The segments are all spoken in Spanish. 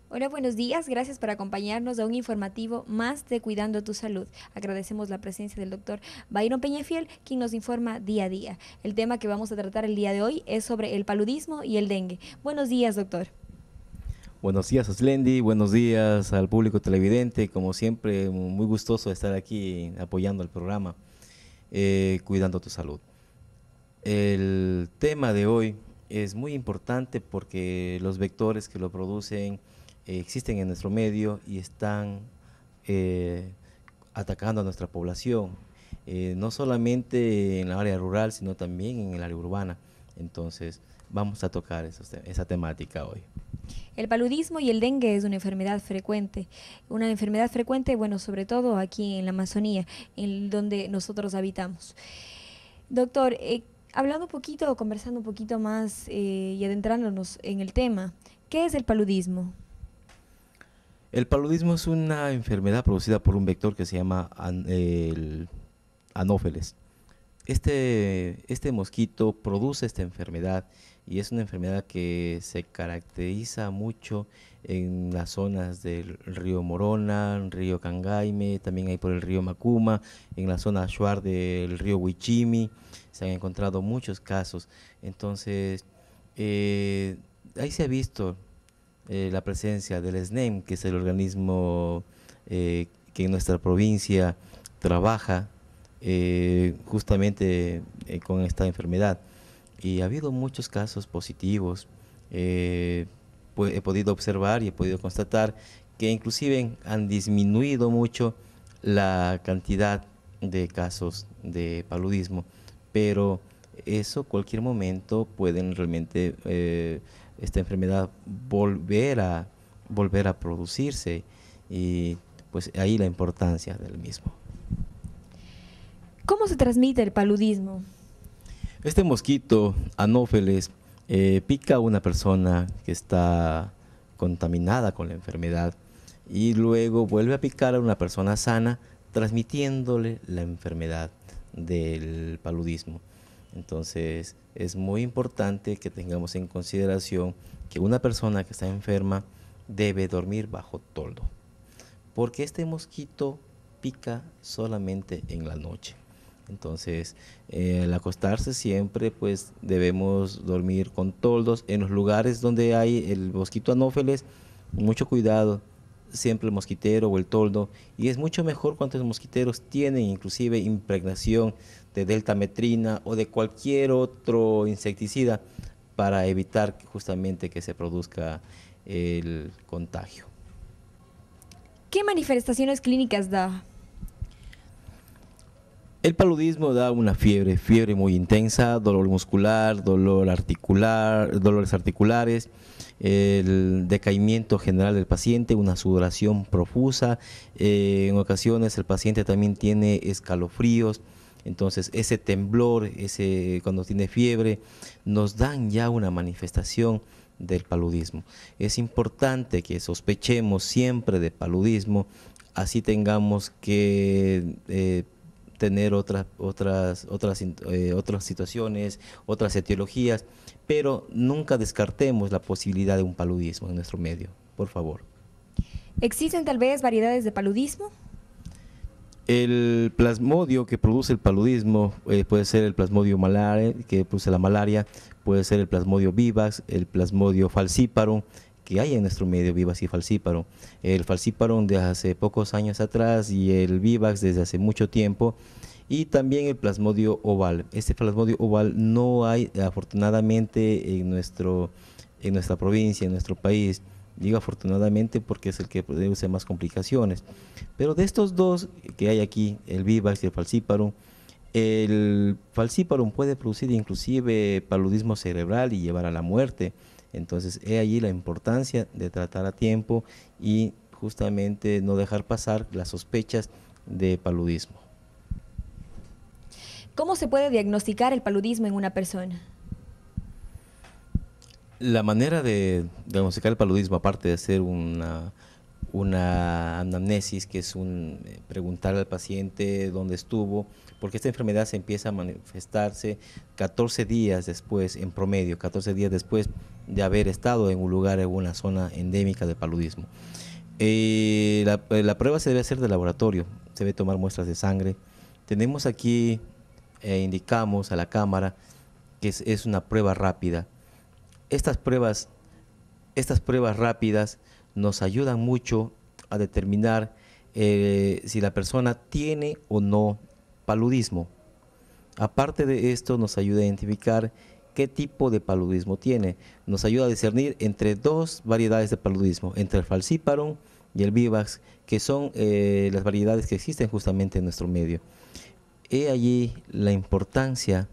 Hola, buenos días. Gracias por acompañarnos a un informativo más de Cuidando tu Salud. Agradecemos la presencia del doctor Byron Peñafiel, quien nos informa día a día. El tema que vamos a tratar el día de hoy es sobre el paludismo y el dengue. Buenos días, doctor. Buenos días, Oslendi. Buenos días al público televidente. Como siempre, muy gustoso de estar aquí apoyando el programa, cuidando tu salud. El tema de hoy es muy importante porque los vectores que lo producen existen en nuestro medio y están eh, atacando a nuestra población, no solamente en la área rural, sino también en el área urbana. Entonces, vamos a tocar esa temática hoy. El paludismo y el dengue es una enfermedad frecuente. Una enfermedad frecuente, bueno, sobre todo aquí en la Amazonía, en donde nosotros habitamos. Doctor, hablando un poquito, conversando un poquito más y adentrándonos en el tema, ¿qué es el paludismo? El paludismo es una enfermedad producida por un vector que se llama el anófeles. Este mosquito produce esta enfermedad y es una enfermedad que se caracteriza mucho en las zonas del río Morona, río Cangaime, también hay por el río Macuma, en la zona Shuar del río Huichimi, se han encontrado muchos casos. Entonces, eh, ahí se ha visto la presencia del SNEM, que es el organismo que en nuestra provincia trabaja justamente con esta enfermedad. Y ha habido muchos casos positivos. eh, he podido observar y he podido constatar que inclusive han disminuido mucho la cantidad de casos de paludismo, pero eso cualquier momento pueden realmente esta enfermedad volver a producirse y pues ahí la importancia del mismo. ¿Cómo se transmite el paludismo? Este mosquito anófeles pica a una persona que está contaminada con la enfermedad y luego vuelve a picar a una persona sana transmitiéndole la enfermedad del paludismo. Entonces es muy importante que tengamos en consideración que una persona que está enferma debe dormir bajo toldo, porque este mosquito pica solamente en la noche. Entonces, al acostarse siempre, pues debemos dormir con toldos. En los lugares donde hay el mosquito anófeles, mucho cuidado, siempre el mosquitero o el toldo. Y es mucho mejor cuando los mosquiteros tienen inclusive impregnación de deltametrina o de cualquier otro insecticida para evitar justamente que se produzca el contagio. ¿Qué manifestaciones clínicas da? El paludismo da una fiebre muy intensa, dolor muscular, dolor articular, dolores articulares, el decaimiento general del paciente, una sudoración profusa, en ocasiones el paciente también tiene escalofríos, entonces ese temblor, cuando tiene fiebre, nos dan ya una manifestación del paludismo. Es importante que sospechemos siempre de paludismo, así tengamos que tener otras situaciones, otras etiologías, pero nunca descartemos la posibilidad de un paludismo en nuestro medio, por favor. ¿Existen tal vez variedades de paludismo? El plasmodio que produce el paludismo puede ser el plasmodio malaria, que produce la malaria, puede ser el plasmodio vivax, el plasmodio falciparum, que hay en nuestro medio, vivax y falciparum. El falciparum de hace pocos años atrás y el vivax desde hace mucho tiempo. Y también el plasmodio oval. Este plasmodio oval no hay afortunadamente en nuestra provincia, en nuestro país. Digo afortunadamente porque es el que produce más complicaciones. Pero de estos dos que hay aquí, el vivax y el falciparum puede producir inclusive paludismo cerebral y llevar a la muerte. Entonces, he allí la importancia de tratar a tiempo y justamente no dejar pasar las sospechas de paludismo. ¿Cómo se puede diagnosticar el paludismo en una persona? La manera de diagnosticar el paludismo, aparte de hacer una anamnesis, que es preguntar al paciente dónde estuvo, porque esta enfermedad se empieza a manifestarse 14 días después, en promedio, 14 días después de haber estado en un lugar, en una zona endémica de paludismo. La prueba se debe hacer de laboratorio, se debe tomar muestras de sangre. Tenemos aquí, indicamos a la cámara que es una prueba rápida. Estas pruebas rápidas nos ayudan mucho a determinar si la persona tiene o no paludismo. Aparte de esto, nos ayuda a identificar qué tipo de paludismo tiene. Nos ayuda a discernir entre dos variedades de paludismo, entre el falciparum y el vivax, que son las variedades que existen justamente en nuestro medio. He allí la importancia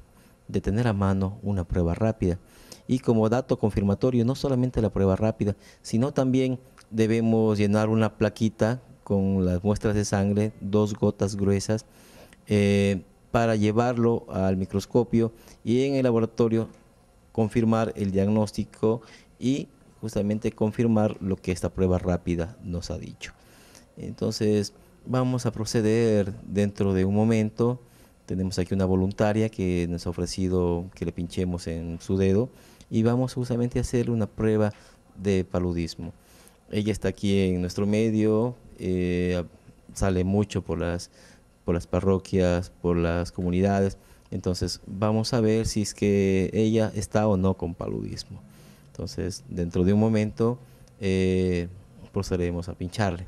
de tener a mano una prueba rápida. Y como dato confirmatorio, no solamente la prueba rápida, sino también debemos llenar una plaquita con las muestras de sangre, 2 gotas gruesas, para llevarlo al microscopio y en el laboratorio confirmar el diagnóstico y justamente confirmar lo que esta prueba rápida nos ha dicho. Entonces vamos a proceder dentro de un momento. Tenemos aquí una voluntaria que nos ha ofrecido que le pinchemos en su dedo y vamos justamente a hacer una prueba de paludismo. Ella está aquí en nuestro medio, sale mucho por las parroquias, por las comunidades. Entonces vamos a ver si es que ella está o no con paludismo. Entonces dentro de un momento procederemos a pincharle.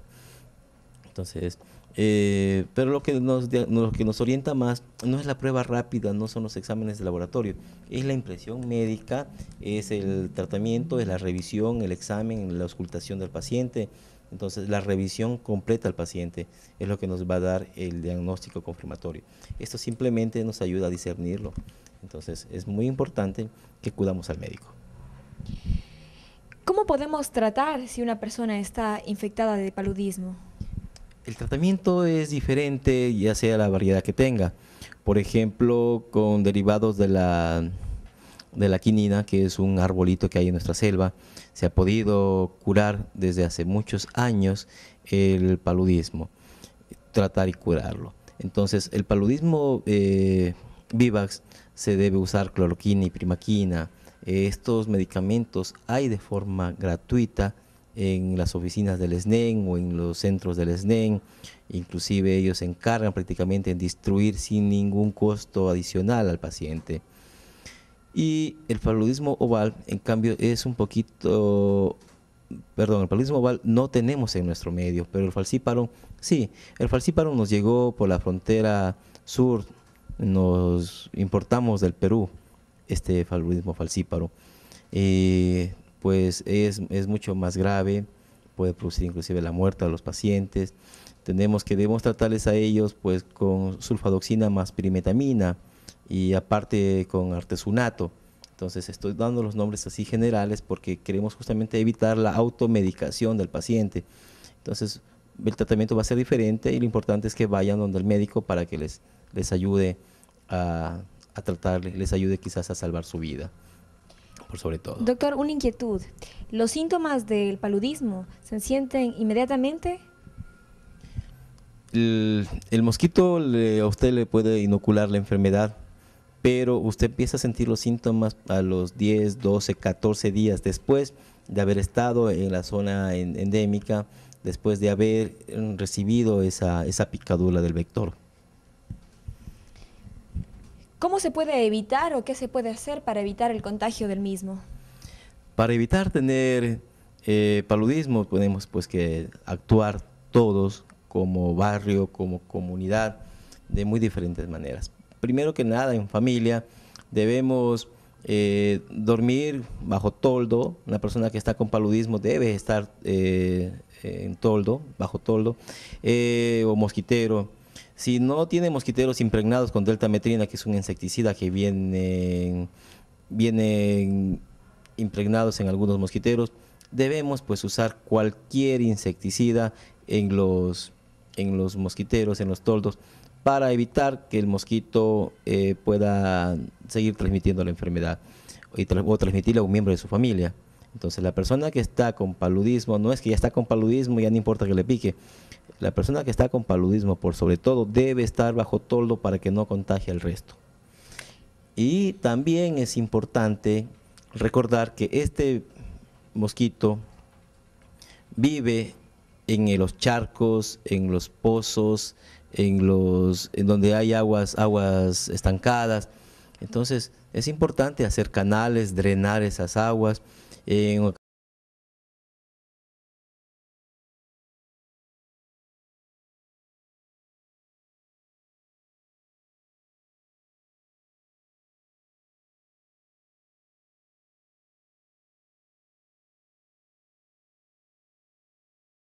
Entonces, pero lo que nos orienta más no es la prueba rápida, no son los exámenes de laboratorio, es la impresión médica, es el tratamiento, es la revisión, el examen, la auscultación del paciente. Entonces, la revisión completa al paciente es lo que nos va a dar el diagnóstico confirmatorio. Esto simplemente nos ayuda a discernirlo. Entonces, es muy importante que acudamos al médico. ¿Cómo podemos tratar si una persona está infectada de paludismo? El tratamiento es diferente, ya sea la variedad que tenga. Por ejemplo, con derivados de la quinina, que es un arbolito que hay en nuestra selva, se ha podido curar desde hace muchos años el paludismo, tratar y curarlo. Entonces, el paludismo vivax se debe usar cloroquina y primaquina. Estos medicamentos hay de forma gratuita en las oficinas del SNEN o en los centros del SNEN, inclusive ellos se encargan prácticamente en distribuir sin ningún costo adicional al paciente. Y el paludismo oval, en cambio, es un poquito, perdón, el paludismo oval no tenemos en nuestro medio, pero el falciparum, sí, el falciparum nos llegó por la frontera sur, nos importamos del Perú, este paludismo falciparum. Pues es mucho más grave, puede producir inclusive la muerte a los pacientes. Debemos tratarles a ellos pues con sulfadoxina más pirimetamina y aparte con artesunato. Entonces estoy dando los nombres así generales porque queremos justamente evitar la automedicación del paciente. Entonces el tratamiento va a ser diferente y lo importante es que vayan donde el médico para que les ayude a tratarles, les ayude quizás a salvar su vida. Por sobre todo. Doctor, una inquietud. ¿Los síntomas del paludismo se sienten inmediatamente? El mosquito a usted le puede inocular la enfermedad, pero usted empieza a sentir los síntomas a los 10, 12, 14 días después de haber estado en la zona endémica, después de haber recibido esa picadura del vector. ¿Cómo se puede evitar o qué se puede hacer para evitar el contagio del mismo? Para evitar tener paludismo tenemos pues que actuar todos como barrio, como comunidad, de muy diferentes maneras. Primero que nada, en familia debemos dormir bajo toldo. Una persona que está con paludismo debe estar en toldo, bajo toldo, o mosquitero. Si no tiene mosquiteros impregnados con deltametrina, que es un insecticida que vienen impregnados en algunos mosquiteros, debemos pues usar cualquier insecticida en los mosquiteros, en los toldos, para evitar que el mosquito pueda seguir transmitiendo la enfermedad o transmitirla a un miembro de su familia. Entonces la persona que está con paludismo, no es que ya está con paludismo, ya no importa que le pique. La persona que está con paludismo, por sobre todo, debe estar bajo toldo para que no contagie al resto. Y también es importante recordar que este mosquito vive en los charcos, en los pozos, en donde hay aguas estancadas. Entonces es importante hacer canales, drenar esas aguas. En